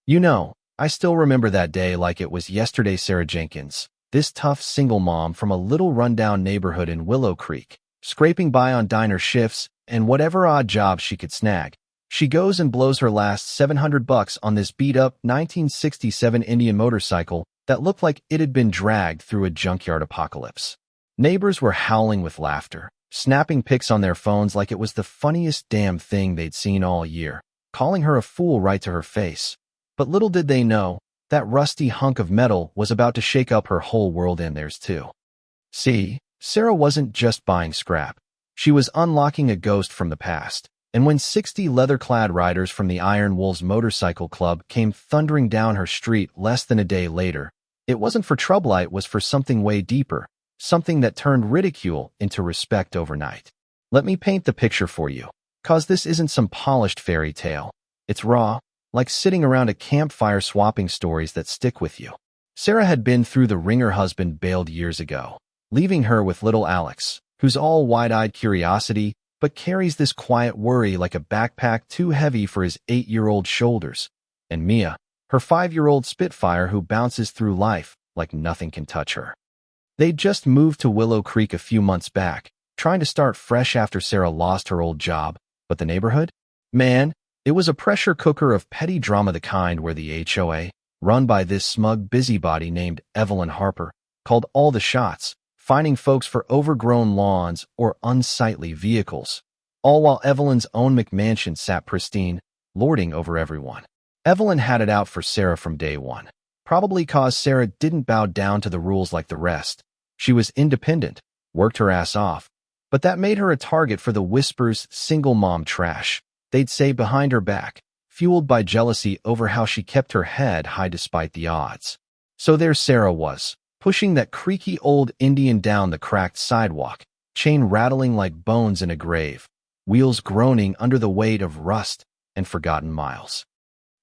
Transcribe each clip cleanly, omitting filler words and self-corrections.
You know, I still remember that day like it was yesterday. Sarah Jenkins, this tough single mom from a little rundown neighborhood in Willow Creek, scraping by on diner shifts and whatever odd job she could snag. She goes and blows her last $700 on this beat-up 1967 Indian motorcycle that looked like it had been dragged through a junkyard apocalypse. Neighbors were howling with laughter, snapping pics on their phones like it was the funniest damn thing they'd seen all year, calling her a fool right to her face. But little did they know, that rusty hunk of metal was about to shake up her whole world and theirs too. See, Sarah wasn't just buying scrap. She was unlocking a ghost from the past. And when 60 leather-clad riders from the Iron Wolves Motorcycle Club came thundering down her street less than a day later, it wasn't for trouble, it was for something way deeper, something that turned ridicule into respect overnight. Let me paint the picture for you, 'cause this isn't some polished fairy tale. It's raw, like sitting around a campfire swapping stories that stick with you. Sarah had been through the ringer. Husband bailed years ago, leaving her with little Alex, who's all wide-eyed curiosity, but carries this quiet worry like a backpack too heavy for his 8-year-old shoulders. And Mia, her 5-year-old Spitfire who bounces through life like nothing can touch her. They'd just moved to Willow Creek a few months back, trying to start fresh after Sarah lost her old job, but the neighborhood? Man, it was a pressure cooker of petty drama, the kind where the HOA, run by this smug busybody named Evelyn Harper, called all the shots, finding folks for overgrown lawns or unsightly vehicles, all while Evelyn's own McMansion sat pristine, lording over everyone. Evelyn had it out for Sarah from day one, probably cause Sarah didn't bow down to the rules like the rest. She was independent, worked her ass off, but that made her a target for the whispers single mom trash they'd say behind her back, fueled by jealousy over how she kept her head high despite the odds. So there Sarah was, pushing that creaky old Indian down the cracked sidewalk, chain rattling like bones in a grave, wheels groaning under the weight of rust and forgotten miles.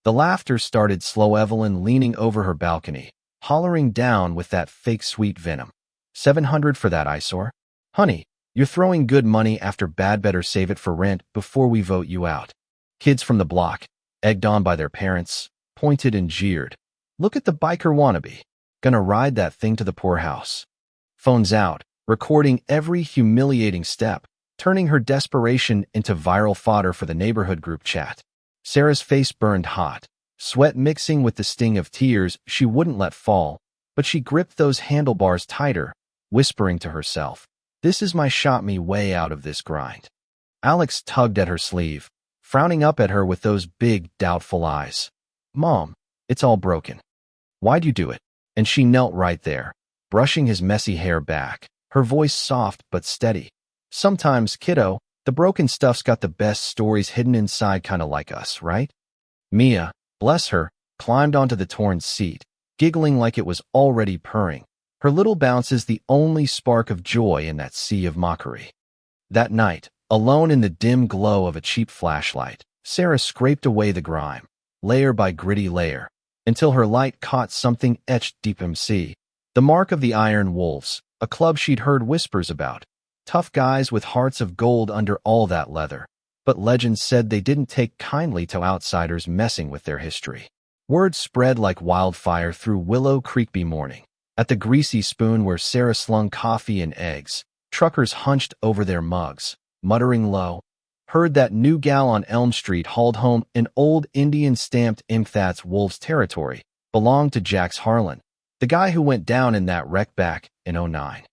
The laughter started slow. Evelyn leaning over her balcony, hollering down with that fake sweet venom. $700 for that eyesore? Honey, you're throwing good money after bad. Better save it for rent before we vote you out. Kids from the block, egged on by their parents, pointed and jeered. Look at the biker wannabe. Gonna ride that thing to the poorhouse. Phones out, recording every humiliating step, turning her desperation into viral fodder for the neighborhood group chat. Sarah's face burned hot, sweat mixing with the sting of tears she wouldn't let fall, but she gripped those handlebars tighter, whispering to herself, "This is my shot, me way out of this grind." Alex tugged at her sleeve, frowning up at her with those big, doubtful eyes. "Mom, it's all broken. Why'd you do it?" And she knelt right there, brushing his messy hair back, her voice soft but steady. "Sometimes, kiddo, the broken stuff's got the best stories hidden inside, kinda like us, right?" Mia, bless her, climbed onto the torn seat, giggling like it was already purring, her little bounces the only spark of joy in that sea of mockery. That night, alone in the dim glow of a cheap flashlight, Sarah scraped away the grime, layer by gritty layer, until her light caught something etched deep MC, the mark of the Iron Wolves, a club she'd heard whispers about. Tough guys with hearts of gold under all that leather, but legends said they didn't take kindly to outsiders messing with their history. Word spread like wildfire through Willow Creek morning. At the Greasy Spoon where Sarah slung coffee and eggs, truckers hunched over their mugs, muttering low. Heard that new gal on Elm Street hauled home an old Indian stamped imp. That's Wolves territory, belonged to Jax Harlan, the guy who went down in that wreck back in '09.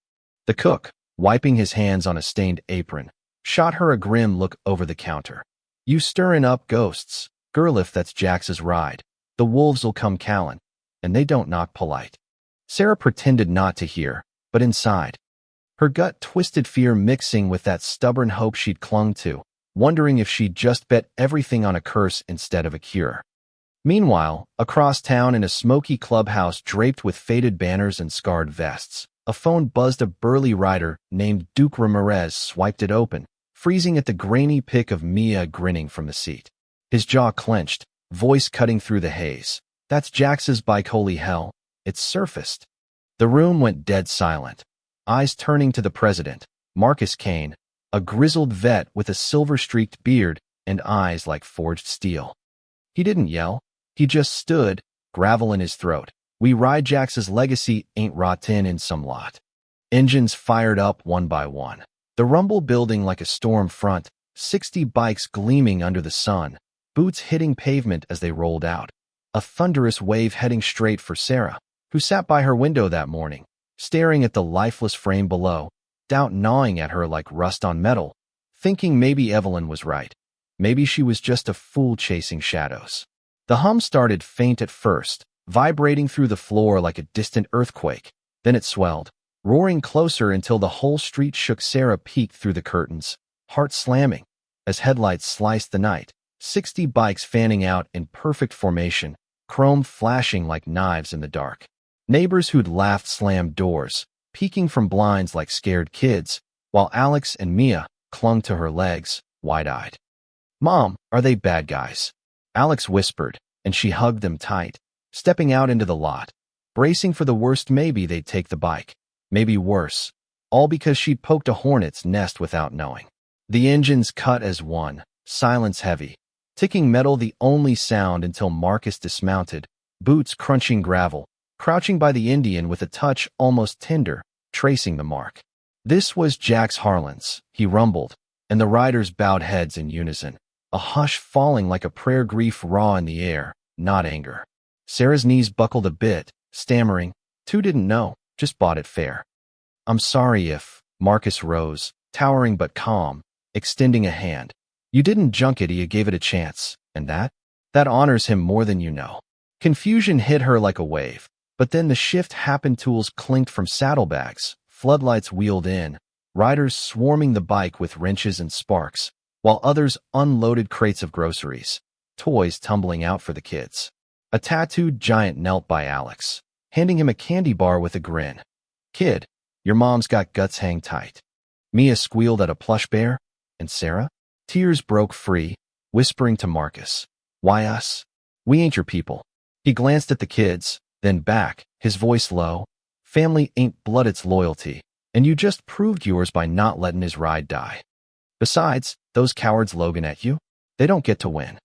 The cook, wiping his hands on a stained apron, shot her a grim look over the counter. "You stirrin' up ghosts, girl, if that's Jax's ride. The wolves'll come callin', and they don't knock polite." Sarah pretended not to hear, but inside, her gut twisted fear mixing with that stubborn hope she'd clung to, wondering if she'd just bet everything on a curse instead of a cure. Meanwhile, across town in a smoky clubhouse draped with faded banners and scarred vests, a phone buzzed. A burly rider named Duke Ramirez swiped it open, freezing at the grainy pic of Mia grinning from the seat. His jaw clenched, voice cutting through the haze. "That's Jax's bike, holy hell, it's surfaced." The room went dead silent, eyes turning to the president, Marcus Kane, a grizzled vet with a silver-streaked beard and eyes like forged steel. He didn't yell. He just stood, gravel in his throat. We ride Jax's legacy ain't rotten in some lot. Engines fired up one by one. The rumble building like a storm front, 60 bikes gleaming under the sun, boots hitting pavement as they rolled out. A thunderous wave heading straight for Sarah, who sat by her window that morning, staring at the lifeless frame below, doubt gnawing at her like rust on metal, thinking maybe Evelyn was right. Maybe she was just a fool chasing shadows. The hum started faint at first, vibrating through the floor like a distant earthquake. Then it swelled, roaring closer until the whole street shook. Sarah peeked through the curtains, heart slamming, as headlights sliced the night, 60 bikes fanning out in perfect formation, chrome flashing like knives in the dark. Neighbors who'd laughed slammed doors, peeking from blinds like scared kids, while Alex and Mia clung to her legs, wide-eyed. "Mom, are they bad guys?" Alex whispered, and she hugged them tight, stepping out into the lot, bracing for the worst. Maybe they'd take the bike, maybe worse, all because she'd poked a hornet's nest without knowing. The engines cut as one, silence heavy, ticking metal the only sound until Marcus dismounted, boots crunching gravel, crouching by the Indian with a touch almost tender, tracing the mark. "This was Jax Harlan's," he rumbled, and the riders bowed heads in unison, a hush falling like a prayer, grief raw in the air, not anger. Sarah's knees buckled a bit, stammering, "Two didn't know, just bought it fair." "I'm sorry if—" Marcus rose, towering but calm, extending a hand. "You didn't junk it, you gave it a chance, and that honors him more than you know." Confusion hit her like a wave, but then the shift happened. Tools clinked from saddlebags, floodlights wheeled in, riders swarming the bike with wrenches and sparks, while others unloaded crates of groceries, toys tumbling out for the kids. A tattooed giant knelt by Alex, handing him a candy bar with a grin. "Kid, your mom's got guts, hang tight." Mia squealed at a plush bear, and Sarah? Tears broke free, whispering to Marcus, "Why us? We ain't your people." He glanced at the kids, then back, his voice low. "Family ain't blood, it's loyalty, and you just proved yours by not letting his ride die. Besides, those cowards Logan at you, they don't get to win."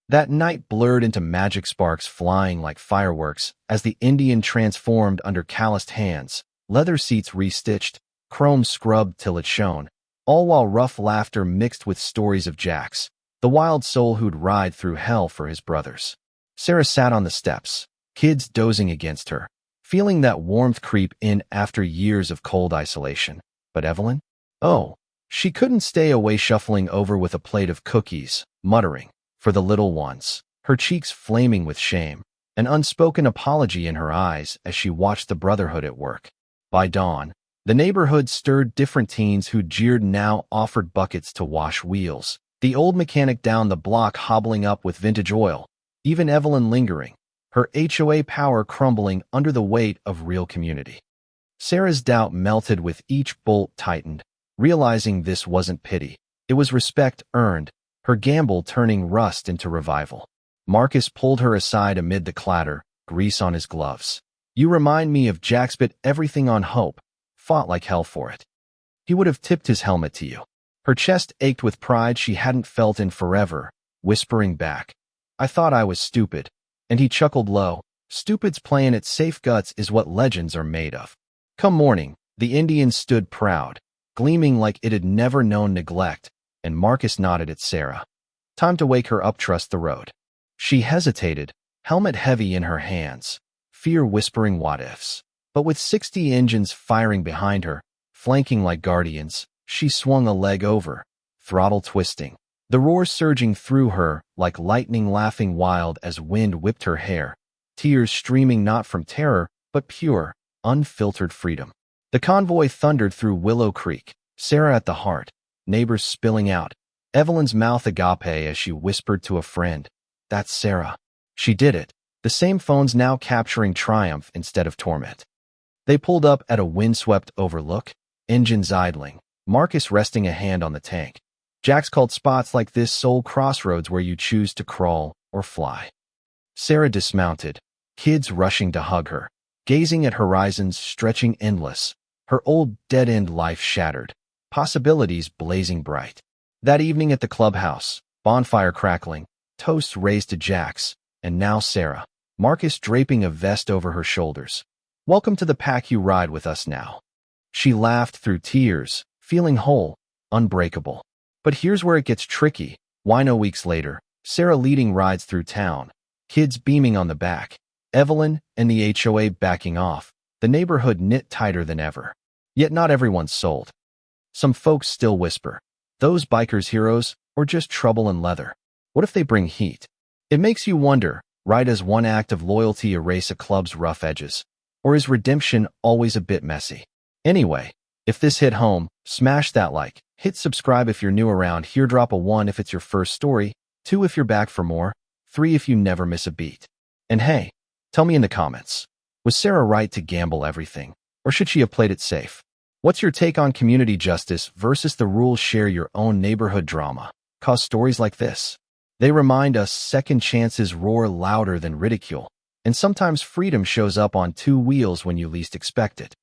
That night blurred into magic, sparks flying like fireworks as the Indian transformed under calloused hands, leather seats restitched, chrome scrubbed till it shone, all while rough laughter mixed with stories of Jax, the wild soul who'd ride through hell for his brothers. Sarah sat on the steps, kids dozing against her, feeling that warmth creep in after years of cold isolation. But Evelyn? Oh, she couldn't stay away, shuffling over with a plate of cookies, muttering, "For the little ones," her cheeks flaming with shame, an unspoken apology in her eyes as she watched the brotherhood at work. By dawn, the neighborhood stirred. Different teens who jeered now offered buckets to wash wheels, the old mechanic down the block hobbling up with vintage oil, even Evelyn lingering, her HOA power crumbling under the weight of real community. Sarah's doubt melted with each bolt tightened, realizing this wasn't pity, it was respect earned, her gamble turning rust into revival. Marcus pulled her aside amid the clatter, grease on his gloves. "You remind me of Jax, bet everything on hope, fought like hell for it. He would have tipped his helmet to you." Her chest ached with pride she hadn't felt in forever, whispering back, "I thought I was stupid." And he chuckled low, "Stupid's playing it safe, guts is what legends are made of." Come morning, the Indian stood proud, gleaming like it had never known neglect, and Marcus nodded at Sarah. Time to wake her up, trust the road. She hesitated, helmet heavy in her hands, fear whispering what ifs. But with 60 engines firing behind her, flanking like guardians, she swung a leg over, throttle twisting, the roar surging through her like lightning, laughing wild as wind whipped her hair, tears streaming not from terror, but pure, unfiltered freedom. The convoy thundered through Willow Creek, Sarah at the heart, neighbors spilling out, Evelyn's mouth agape as she whispered to a friend, "That's Sarah. She did it." The same phones now capturing triumph instead of torment. They pulled up at a windswept overlook, engines idling, Marcus resting a hand on the tank. Jax called spots like this soul crossroads where you choose to crawl or fly. Sarah dismounted, kids rushing to hug her, gazing at horizons stretching endless, her old dead-end life shattered, possibilities blazing bright. That evening at the clubhouse, bonfire crackling, toasts raised to Jax, And now Sarah. Marcus draping a vest over her shoulders. Welcome to the pack, you ride with us now. She laughed through tears, feeling whole, unbreakable. But here's where it gets tricky. Wino weeks later, Sarah leading rides through town, kids beaming on the back, Evelyn and the HOA backing off, the neighborhood knit tighter than ever. Yet not everyone's sold. Some folks still whisper, those bikers heroes, or just trouble and leather. What if they bring heat? It makes you wonder, right? Does one act of loyalty erase a club's rough edges? Or is redemption always a bit messy? Anyway, if this hit home, smash that like, hit subscribe if you're new around here, drop a 1 if it's your first story, 2 if you're back for more, 3 if you never miss a beat. And hey, tell me in the comments, was Sarah right to gamble everything, or should she have played it safe? What's your take on community justice versus the rules? Share your own neighborhood drama. Cause stories like this. They remind us second chances roar louder than ridicule, and sometimes freedom shows up on 2 wheels when you least expect it.